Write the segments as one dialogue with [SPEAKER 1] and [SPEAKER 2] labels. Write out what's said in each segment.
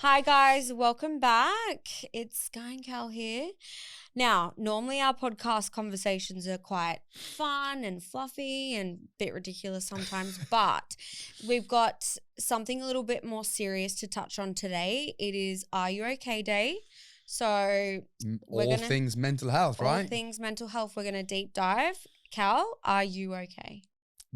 [SPEAKER 1] Hi guys, welcome back. It's Skye and Cal here. Now, normally our podcast conversations are quite fun and fluffy and a bit ridiculous sometimes, but we've got something a little bit more serious to touch on today. It is Are You Okay Day. So
[SPEAKER 2] all things mental health,
[SPEAKER 1] all
[SPEAKER 2] right?
[SPEAKER 1] things mental health, we're going to deep dive. Cal, are you okay?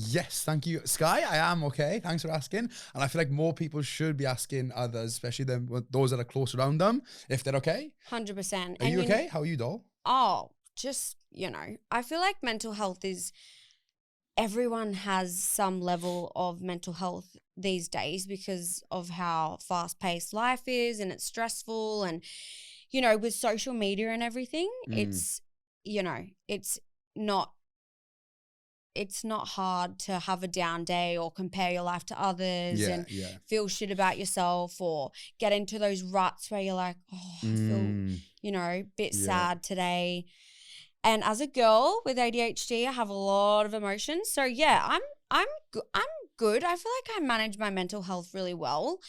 [SPEAKER 2] Yes, thank you, Skye. I am okay. Thanks for asking. And I feel like more people should be asking others, especially those that are close around them, if they're okay.
[SPEAKER 1] 100%.
[SPEAKER 2] Are you okay? How are you, doll?
[SPEAKER 1] I feel like mental health is everyone has some level of mental health these days because of how fast-paced life is and it's stressful and with social media and everything, it's it's not it's not hard to have a down day or compare your life to others and feel shit about yourself or get into those ruts where you're like, oh, I feel, bit sad today. And as a girl with ADHD, I have a lot of emotions. So yeah, I'm good. I feel like I manage my mental health really well.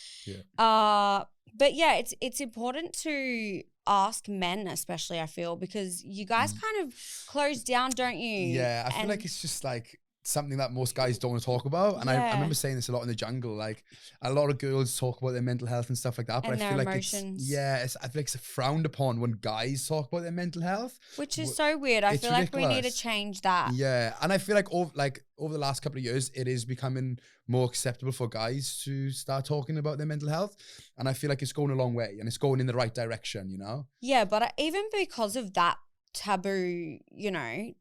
[SPEAKER 1] But yeah, it's important to ask men, especially, I feel, because you guys kind of close down, don't you?
[SPEAKER 2] Yeah, I feel like it's just like something that most guys don't want to talk about. And I remember saying this a lot in the jungle. Like a lot of girls talk about their mental health and stuff like that. But
[SPEAKER 1] and
[SPEAKER 2] I feel like
[SPEAKER 1] emotions.
[SPEAKER 2] I feel like it's frowned upon when guys talk about their mental health.
[SPEAKER 1] Which is so weird. I feel like we need to change that.
[SPEAKER 2] Yeah. And I feel like over the last couple of years, it is becoming more acceptable for guys to start talking about their mental health. And I feel like it's going a long way and it's going in the right direction,
[SPEAKER 1] Yeah, but even because of that taboo,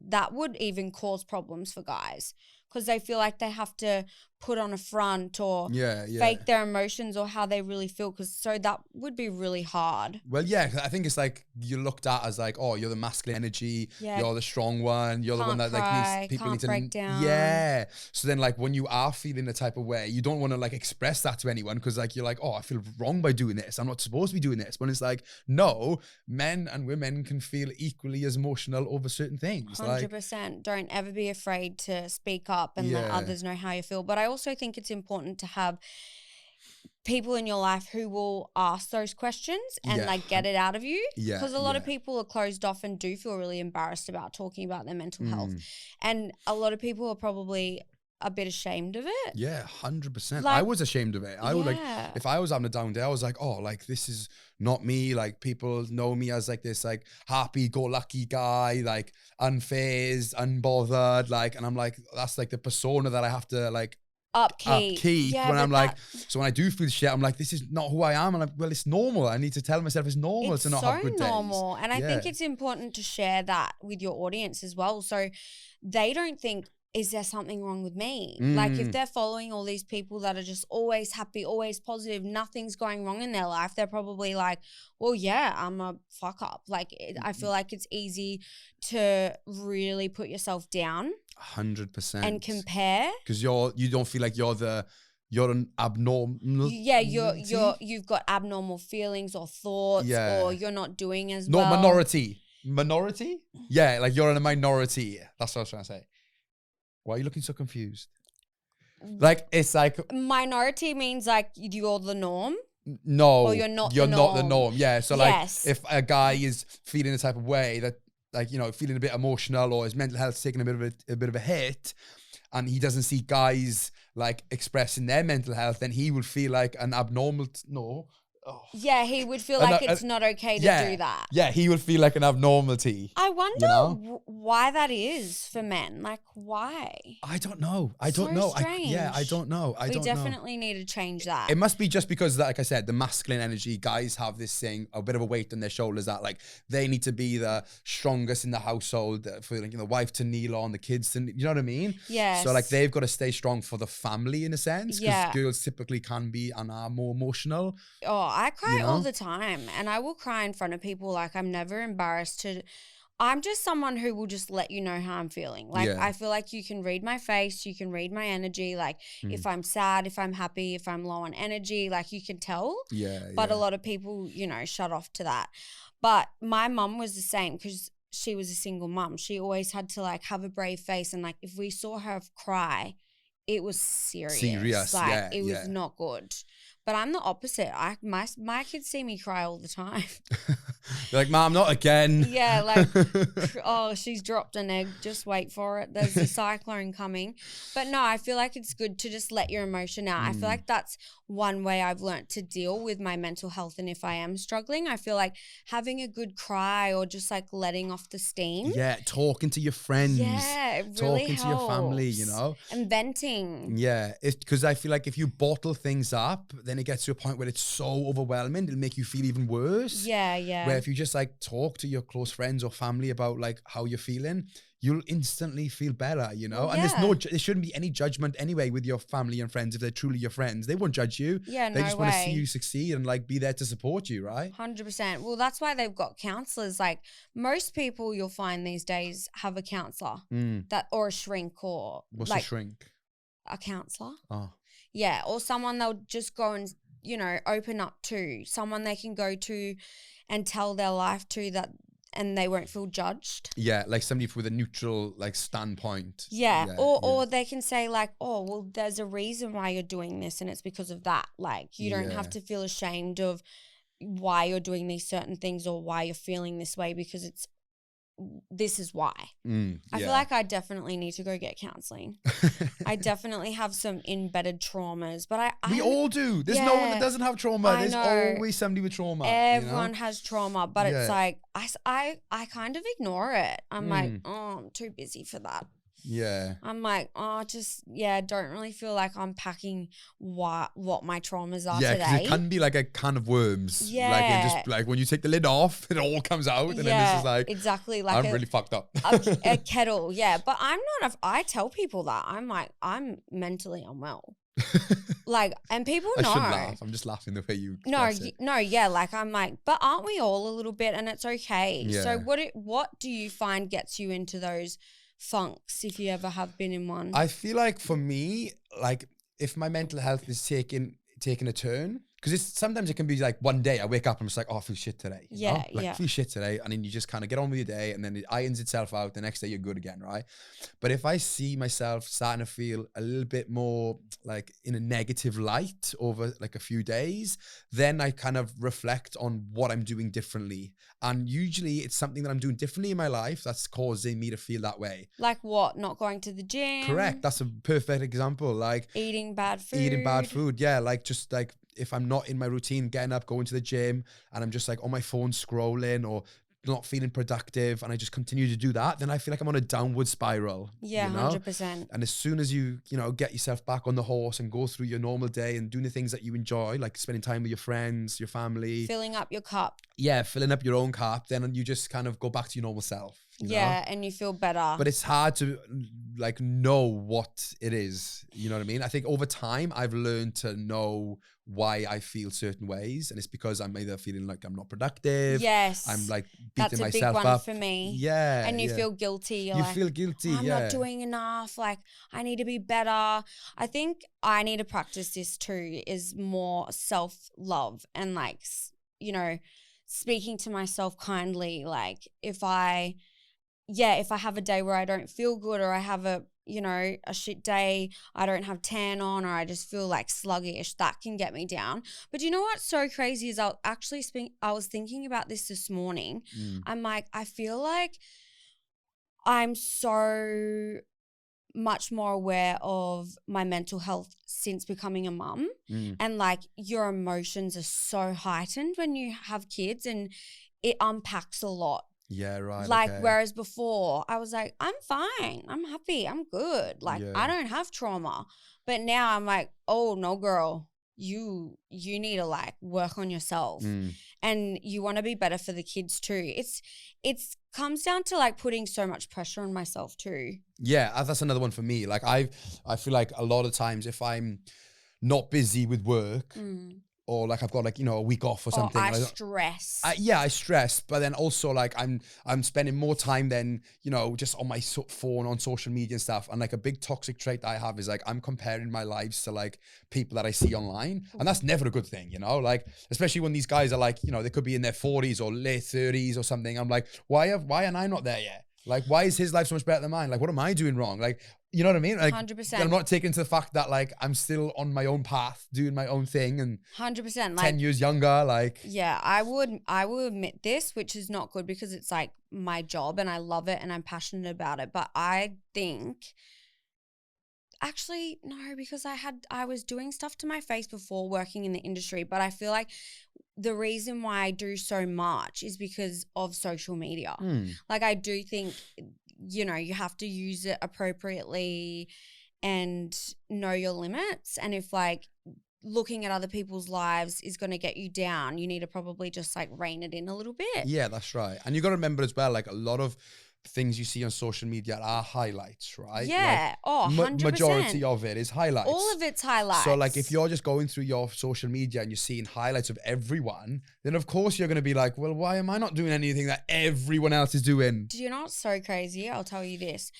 [SPEAKER 1] that would even cause problems for guys because they feel like they have to put on a front or fake their emotions or how they really feel, so that would be really hard.
[SPEAKER 2] Well, yeah, I think it's like you're looked at as like, oh, you're the masculine energy, you're the strong one, you're the one that like people need to
[SPEAKER 1] break down.
[SPEAKER 2] Yeah. So then like when you are feeling the type of way, you don't want to like express that to anyone because like you're like, oh, I feel wrong by doing this. I'm not supposed to be doing this. When it's like, no, men and women can feel equally as emotional over certain things.
[SPEAKER 1] 100%. Don't ever be afraid to speak up and let others know how you feel. But I also think it's important to have people in your life who will ask those questions and like get it out of you, because a lot of people are closed off and do feel really embarrassed about talking about their mental health, and a lot of people are probably a bit ashamed of it.
[SPEAKER 2] 100%. I was ashamed of it. I would like, if I was having a down day, I was like, oh, like this is not me. Like people know me as like this like happy-go-lucky guy, like unfazed, unbothered, like, and I'm like, that's like the persona that I have to like upkeep when I'm like, so when I do feel shit, I'm like, this is not who I am. And I'm like, well, it's normal. I need to tell myself it's normal to not have good days. It's so normal.
[SPEAKER 1] And I think it's important to share that with your audience as well, so they don't think, is there something wrong with me? Like if they're following all these people that are just always happy, always positive, nothing's going wrong in their life, they're probably like, well, yeah, I'm a fuck up. Like I feel like it's easy to really put yourself down
[SPEAKER 2] 100%
[SPEAKER 1] and compare,
[SPEAKER 2] because you don't feel like you're an abnormal.
[SPEAKER 1] Yeah, you've got abnormal feelings or thoughts, or you're not doing as well.
[SPEAKER 2] Minority? Yeah, like you're in a minority. That's what I was trying to say. Why are you looking so confused? Like, it's like...
[SPEAKER 1] Minority means like you're the norm?
[SPEAKER 2] No.
[SPEAKER 1] Or you're not
[SPEAKER 2] the norm. Yeah, so like if a guy is feeling the type of way that, like, feeling a bit emotional or his mental health's taking a bit of a hit and he doesn't see guys like expressing their mental health, then he would feel like an abnormal... Oh.
[SPEAKER 1] Yeah, he would feel like it's not okay to do that.
[SPEAKER 2] Yeah, he would feel like an abnormality.
[SPEAKER 1] I wonder why that is for men. Like, why?
[SPEAKER 2] I don't know. I don't know.
[SPEAKER 1] Strange.
[SPEAKER 2] I don't know.
[SPEAKER 1] We definitely need to change that.
[SPEAKER 2] It must be just because, like I said, the masculine energy, guys have this thing, a bit of a weight on their shoulders that, like, they need to be the strongest in the household for, like, the wife to kneel on, the kids to, you know what I mean?
[SPEAKER 1] Yes.
[SPEAKER 2] So, like, they've got to stay strong for the family in a sense, because girls typically can be and are more emotional.
[SPEAKER 1] Oh, I cry all the time, and I will cry in front of people. Like, I'm never embarrassed to... I'm just someone who will just let you know how I'm feeling. Like, I feel like you can read my face, you can read my energy. Like, if I'm sad, if I'm happy, if I'm low on energy, like, you can tell. But a lot of people, shut off to that. But my mum was the same because she was a single mum. She always had to, like, have a brave face. And, like, if we saw her cry, it was serious. It was not good. But I'm the opposite. My kids see me cry all the time.
[SPEAKER 2] They're like, Mom, not again.
[SPEAKER 1] Yeah, like, oh, she's dropped an egg. Just wait for it. There's a cyclone coming. But no, I feel like it's good to just let your emotion out. I feel like that's one way I've learnt to deal with my mental health. And if I am struggling, I feel like having a good cry or just like letting off the steam.
[SPEAKER 2] Yeah, talking to your friends.
[SPEAKER 1] Yeah, it really
[SPEAKER 2] talking
[SPEAKER 1] helps.
[SPEAKER 2] to your family, you know.
[SPEAKER 1] And venting.
[SPEAKER 2] Yeah, it's because I feel like if you bottle things up, then it gets to a point where it's so overwhelming, it'll make you feel even worse.
[SPEAKER 1] Yeah, yeah.
[SPEAKER 2] Where if you just like talk to your close friends or family about like how you're feeling, you'll instantly feel better, you know? And there shouldn't be any judgment anyway with your family and friends if they're truly your friends. They won't judge you.
[SPEAKER 1] Yeah,
[SPEAKER 2] They just want to see you succeed and like be there to support you, right?
[SPEAKER 1] 100%. Well, that's why they've got counselors. Like most people you'll find these days have a counselor or a shrink or
[SPEAKER 2] What's
[SPEAKER 1] like
[SPEAKER 2] a shrink?
[SPEAKER 1] A counselor.
[SPEAKER 2] Oh.
[SPEAKER 1] Yeah, or someone they'll just go and, you know, open up to, someone they can go to and tell their life to that, and they won't feel judged.
[SPEAKER 2] Yeah, like somebody with a neutral like standpoint.
[SPEAKER 1] Yeah. Or they can say like, oh, well, there's a reason why you're doing this and it's because of that. Like you don't have to feel ashamed of why you're doing these certain things or why you're feeling this way, because this is why. I feel like I definitely need to go get counseling. I definitely have some embedded traumas, but
[SPEAKER 2] we all do. There's no one that doesn't have trauma. There's always somebody with trauma.
[SPEAKER 1] Everyone has trauma, but it's like I kind of ignore it. I'm like, oh, I'm too busy for that.
[SPEAKER 2] Yeah.
[SPEAKER 1] I'm like, oh, don't really feel like unpacking what my traumas are today.
[SPEAKER 2] Yeah, because it can be like a can of worms.
[SPEAKER 1] Yeah.
[SPEAKER 2] Like it just like when you take the lid off, it all comes out, and then this is like
[SPEAKER 1] exactly like
[SPEAKER 2] I'm really fucked up.
[SPEAKER 1] a kettle. Yeah, but I'm not. I tell people that I'm like I'm mentally unwell. Like, and people know.
[SPEAKER 2] I shouldn't laugh. I'm just laughing the way you express it.
[SPEAKER 1] Like I'm like, but aren't we all a little bit? And it's okay.
[SPEAKER 2] Yeah.
[SPEAKER 1] So what do you find gets you into those funks, if you ever have been in one?
[SPEAKER 2] I feel like for me, like if my mental health is taking a turn, because sometimes it can be like one day I wake up and I'm just like, oh, I feel shit today. I feel shit today. And then you just kind of get on with your day and then it irons itself out. The next day you're good again, right? But if I see myself starting to feel a little bit more like in a negative light over like a few days, then I kind of reflect on what I'm doing differently. And usually it's something that I'm doing differently in my life that's causing me to feel that way.
[SPEAKER 1] Like what? Not going to the gym?
[SPEAKER 2] Correct. That's a perfect example. Like
[SPEAKER 1] eating bad food.
[SPEAKER 2] Yeah. Like just like, if I'm not in my routine, getting up, going to the gym, and I'm just like on my phone scrolling or not feeling productive, and I just continue to do that, then I feel like I'm on a downward spiral.
[SPEAKER 1] Yeah,
[SPEAKER 2] you know?
[SPEAKER 1] 100%.
[SPEAKER 2] And as soon as you get yourself back on the horse and go through your normal day and doing the things that you enjoy, like spending time with your friends, your family.
[SPEAKER 1] Filling up your cup.
[SPEAKER 2] Yeah, filling up your own cup, then you just kind of go back to your normal self. You know?
[SPEAKER 1] And you feel better.
[SPEAKER 2] But it's hard to like know what it is. You know what I mean? I think over time I've learned to know why I feel certain ways, and it's because I'm either feeling like I'm not productive.
[SPEAKER 1] Yes,
[SPEAKER 2] I'm like beating
[SPEAKER 1] that's a
[SPEAKER 2] myself
[SPEAKER 1] big one
[SPEAKER 2] up
[SPEAKER 1] for me.
[SPEAKER 2] Yeah,
[SPEAKER 1] and you feel guilty.
[SPEAKER 2] You feel guilty.
[SPEAKER 1] I'm not doing enough. Like I need to be better. I think I need to practice this too. Is more self-love and like speaking to myself kindly. Like if I have a day where I don't feel good, or I have a shit day, I don't have tan on, or I just feel like sluggish, that can get me down. But you know what's so crazy is I was thinking about this morning. I'm like, I feel like I'm so much more aware of my mental health since becoming a mum. And like your emotions are so heightened when you have kids, and it unpacks a lot.
[SPEAKER 2] Yeah, right.
[SPEAKER 1] Like, whereas before I was like, I'm fine, I'm happy, I'm good. Like, I don't have trauma. But now I'm like, oh no, girl, you need to like work on yourself, and you want to be better for the kids too. It's comes down to like putting so much pressure on myself too. Yeah,
[SPEAKER 2] that's another one for me. Like I feel like a lot of times if I'm not busy with work, or like I've got like, a week off or something.
[SPEAKER 1] I stress.
[SPEAKER 2] I stress, but then also like I'm spending more time than, just on my phone, on social media and stuff. And like a big toxic trait that I have is like, I'm comparing my lives to like people that I see online. And that's never a good thing, like, especially when these guys are like, they could be in their 40s or late 30s or something. I'm like, why am I not there yet? Like, why is his life so much better than mine? Like, what am I doing wrong? Like, You know what I mean? Like,
[SPEAKER 1] 100%.
[SPEAKER 2] I'm not taking to the fact that like I'm still on my own path, doing my own thing, and
[SPEAKER 1] 100%.
[SPEAKER 2] 10 years younger, like.
[SPEAKER 1] Yeah, I will admit this, which is not good because it's like my job and I love it and I'm passionate about it. But I think actually no, because I was doing stuff to my face before working in the industry, but I feel like the reason why I do so much is because of social media. Like I do think, you know, you have to use it appropriately and know your limits. And if like looking at other people's lives is going to get you down, you need to probably just like rein it in a little bit.
[SPEAKER 2] Yeah, that's right. And you got to remember as well, like a lot of things you see on social media are highlights, right?
[SPEAKER 1] Yeah.
[SPEAKER 2] Like,
[SPEAKER 1] 100%.
[SPEAKER 2] Majority of it is highlights.
[SPEAKER 1] All of it's highlights.
[SPEAKER 2] So like if you're just going through your social media and you're seeing highlights of everyone, then of course you're going to be like, well, why am I not doing anything that everyone else is doing?
[SPEAKER 1] Do you know what's so crazy? I'll tell you this.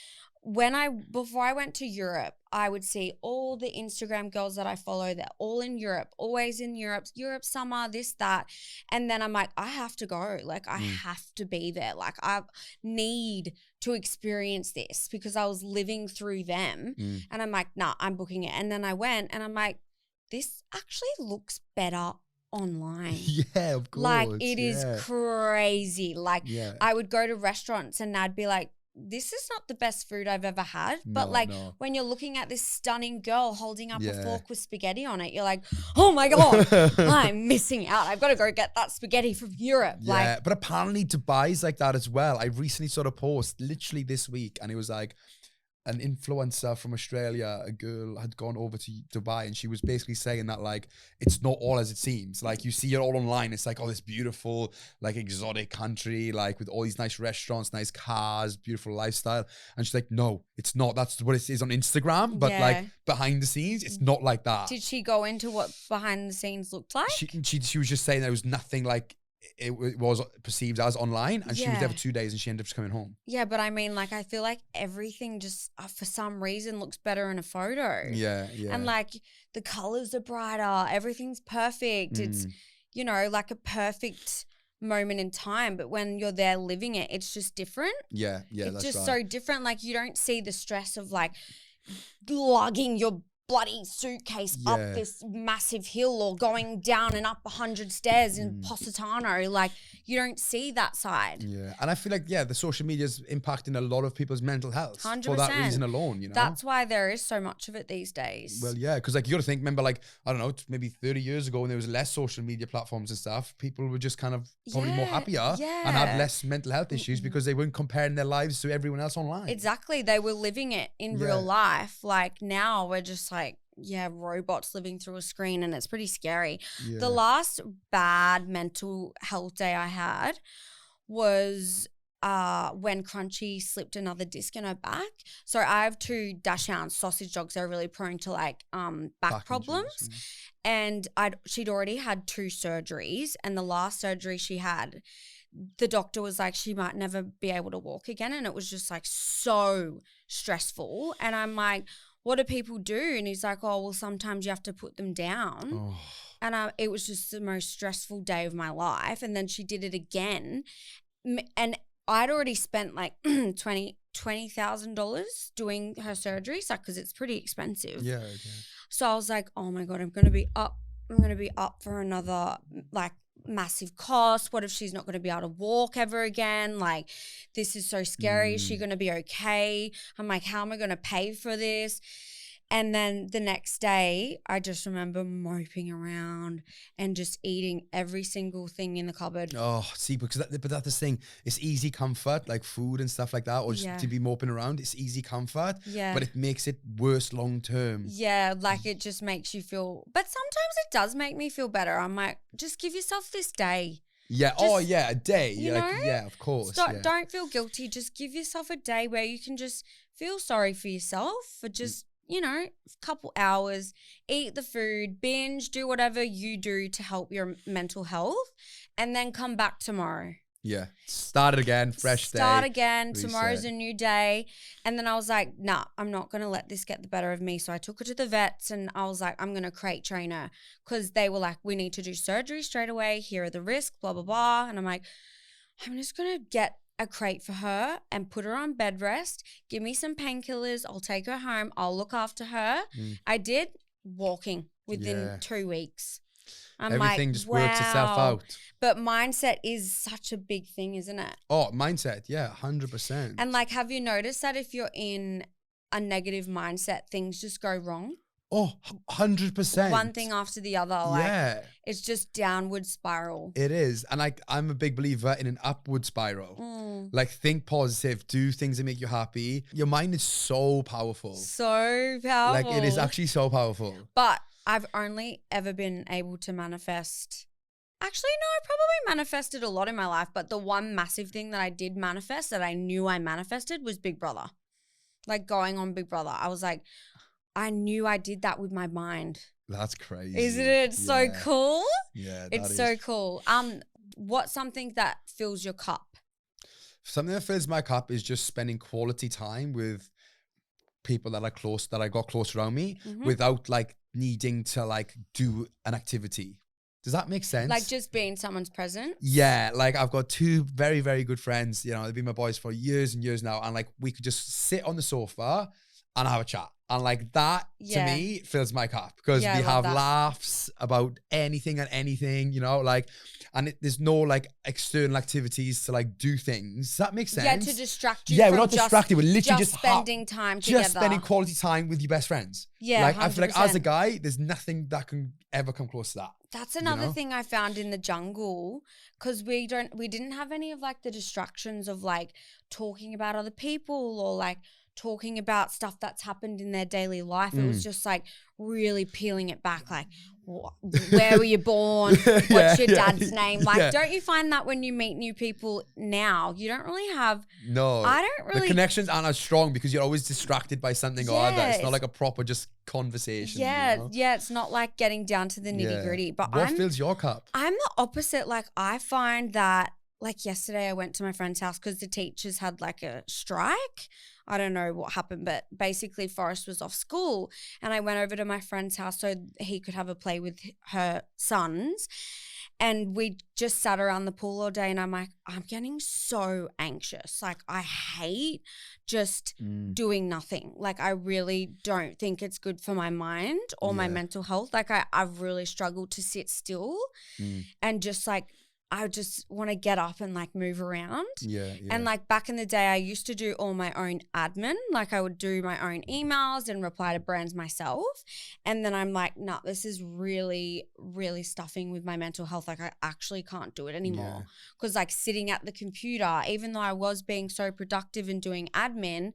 [SPEAKER 1] Before I went to Europe, I would see all the Instagram girls that I follow, they're all in Europe, always in Europe summer, this, that. And then I'm like, I have to go. Like, I have to be there. Like, I need to experience this because I was living through them. And I'm like, nah, I'm booking it. And then I went and I'm like, this actually looks better online.
[SPEAKER 2] Yeah, of course.
[SPEAKER 1] Like, it is crazy. Like, I would go to restaurants and I'd be like, this is not the best food I've ever had. But when you're looking at this stunning girl holding up a fork with spaghetti on it, you're like, oh my God, I'm missing out. I've got to go get that spaghetti from Europe.
[SPEAKER 2] Yeah, like, but apparently Dubai's like that as well. I recently saw a post literally this week and it was like, an influencer from Australia, a girl had gone over to Dubai and she was basically saying that like it's not all as it seems. Like you see it all online, it's like, oh, this beautiful like exotic country like with all these nice restaurants, nice cars, beautiful lifestyle. And she's like, no, it's not. That's what it is on Instagram, but like behind the scenes it's not like that.
[SPEAKER 1] Did she go into what behind the scenes looked like?
[SPEAKER 2] She was just saying there was nothing like it was perceived as online, and she was there for 2 days and she ended up just coming home.
[SPEAKER 1] Yeah, but I mean, like, I feel like everything just for some reason looks better in a photo.
[SPEAKER 2] Yeah.
[SPEAKER 1] And like the colors are brighter, everything's perfect. It's, you know, like a perfect moment in time, but when you're there living it, it's just different.
[SPEAKER 2] Yeah,
[SPEAKER 1] it's
[SPEAKER 2] that's
[SPEAKER 1] just
[SPEAKER 2] right.
[SPEAKER 1] so different. Like you don't see the stress of like lugging your bloody suitcase up this massive hill or going down and up 100 stairs in Positano. Like you don't see that side.
[SPEAKER 2] Yeah. And I feel like, the social media is impacting a lot of people's mental health
[SPEAKER 1] 100%.
[SPEAKER 2] for that reason alone, you know?
[SPEAKER 1] That's why there is so much of it these days.
[SPEAKER 2] Well, yeah, because like you got to think, remember like, I don't know, maybe 30 years ago when there was less social media platforms and stuff, people were just kind of probably more happier and had less mental health issues because they weren't comparing their lives to everyone else online.
[SPEAKER 1] Exactly. They were living it in real life. Like now we're just like, robots living through a screen, and it's pretty scary. The last bad mental health day I had was when Crunchy slipped another disc in her back. So I have 2 dachshunds, sausage dogs. They're really prone to like back problems. And she'd already had 2 surgeries, and the last surgery she had, the doctor was like, she might never be able to walk again. And it was just like so stressful. And I'm like, what do people do? And he's like, oh, well, sometimes you have to put them down. Oh. And it was just the most stressful day of my life. And then she did it again. And I'd already spent like $20,000 doing her surgeries, like, because it's pretty expensive.
[SPEAKER 2] Yeah.
[SPEAKER 1] So I was like, oh my God, I'm going to be up for another like massive cost. What if she's not going to be able to walk ever again? Like, this is so scary. Is she going to be okay? I'm like, how am I going to pay for this? And then the next day, I just remember moping around and just eating every single thing in the cupboard.
[SPEAKER 2] Oh, see, but that's the thing. It's easy comfort, like food and stuff like that, or just to be moping around. It's easy comfort, but it makes it worse long term.
[SPEAKER 1] Yeah, like it just makes you feel. But sometimes it does make me feel better. I'm like, just give yourself this day.
[SPEAKER 2] Yeah. Just, a day.
[SPEAKER 1] You know?
[SPEAKER 2] Yeah, of course.
[SPEAKER 1] Don't feel guilty. Just give yourself a day where you can just feel sorry for yourself for just. You know, a couple hours, eat the food, binge, do whatever you do to help your mental health, and then come back tomorrow.
[SPEAKER 2] Yeah. Start it again, fresh day.
[SPEAKER 1] Start again. Reset. Tomorrow's a new day. And then I was like, nah, I'm not going to let this get the better of me. So I took her to the vets and I was like, I'm going to crate train her because they were like, we need to do surgery straight away. Here are the risks, blah, blah, blah. And I'm like, I'm just going to get a crate for her and put her on bed rest. Give me some painkillers. I'll take her home. I'll look after her. I did walking within 2 weeks. I'm
[SPEAKER 2] Everything
[SPEAKER 1] like,
[SPEAKER 2] just
[SPEAKER 1] wow.
[SPEAKER 2] works itself out.
[SPEAKER 1] But mindset is such a big thing, isn't it?
[SPEAKER 2] Oh, mindset. Yeah, 100%.
[SPEAKER 1] And like, have you noticed that if you're in a negative mindset, things just go wrong?
[SPEAKER 2] Oh, 100%.
[SPEAKER 1] One thing after the other. Like, it's just downward spiral.
[SPEAKER 2] It is. And like, I'm a big believer in an upward spiral. Like, think positive, do things that make you happy. Your mind is so powerful.
[SPEAKER 1] So powerful.
[SPEAKER 2] Like, it is actually so powerful.
[SPEAKER 1] But I've only ever been able to manifest. Actually, no, I probably manifested a lot in my life. But the one massive thing that I did manifest that I knew I manifested was Big Brother. Like going on Big Brother. I was like, I knew I did that with my mind.
[SPEAKER 2] That's crazy.
[SPEAKER 1] Isn't it so cool?
[SPEAKER 2] Yeah,
[SPEAKER 1] it's so cool. What's something that fills your cup?
[SPEAKER 2] Something that fills my cup is just spending quality time with people that are close, that I got close around me, without like needing to like do an activity. Does that make sense?
[SPEAKER 1] Like just being someone's present?
[SPEAKER 2] Yeah, like I've got two very, very good friends, you know, they've been my boys for years and years now, and like we could just sit on the sofa and have a chat. And like that to me fills my cup, because we have laughs about anything and anything, you know, like, and there's no like external activities to like do things. Does that make sense?
[SPEAKER 1] Yeah, to distract you.
[SPEAKER 2] Yeah, we're not distracted. We're literally just
[SPEAKER 1] spending time together.
[SPEAKER 2] Just spending quality time with your best friends.
[SPEAKER 1] Yeah,
[SPEAKER 2] like
[SPEAKER 1] 100%.
[SPEAKER 2] I feel like as a guy, there's nothing that can ever come close to that.
[SPEAKER 1] That's another thing I found in the jungle, because we didn't have any of like the distractions of like talking about other people or like talking about stuff that's happened in their daily life. It was just like really peeling it back, like where were you born? What's your dad's name? Like, don't you find that when you meet new people now, you don't really have
[SPEAKER 2] the connections aren't as strong because you're always distracted by something or other. It's not like a proper just conversation.
[SPEAKER 1] It's not like getting down to the nitty gritty. But
[SPEAKER 2] what fills your cup?
[SPEAKER 1] I'm the opposite. Like I find that, like yesterday I went to my friend's house because the teachers had like a strike. I don't know what happened, but basically Forrest was off school and I went over to my friend's house so he could have a play with her sons. And we just sat around the pool all day and I'm like, I'm getting so anxious. Like I hate just doing nothing. Like I really don't think it's good for my mind or my mental health. Like I've really struggled to sit still and just like, I just want to get up and like move around. And like back in the day, I used to do all my own admin. Like I would do my own emails and reply to brands myself. And then I'm like, nah, this is really, really stuffing with my mental health. Like I actually can't do it anymore. Because like sitting at the computer, even though I was being so productive and doing admin,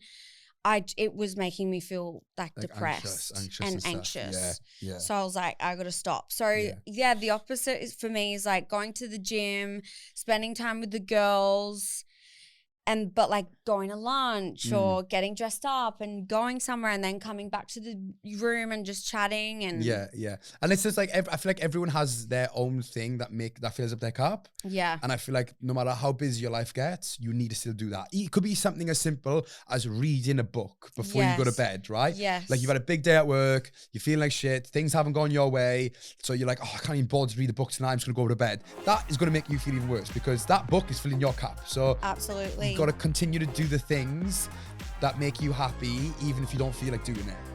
[SPEAKER 1] it was making me feel like depressed and anxious. So I was like, I got to stop. So the opposite is for me is like going to the gym, spending time with the girls, but like going to lunch or getting dressed up and going somewhere and then coming back to the room and just chatting and
[SPEAKER 2] and it's just like I feel like everyone has their own thing that fills up their cup. And I feel like no matter how busy your life gets, you need to still do that. It could be something as simple as reading a book before you go to bed, right? Like you've had a big day at work, you're feeling like shit, things haven't gone your way, so you're like, oh, I can't even bother to read the book tonight, I'm just gonna go to bed. That is gonna make you feel even worse because that book is filling your cup. So
[SPEAKER 1] absolutely,
[SPEAKER 2] you've got to continue to do the things that make you happy even if you don't feel like doing it.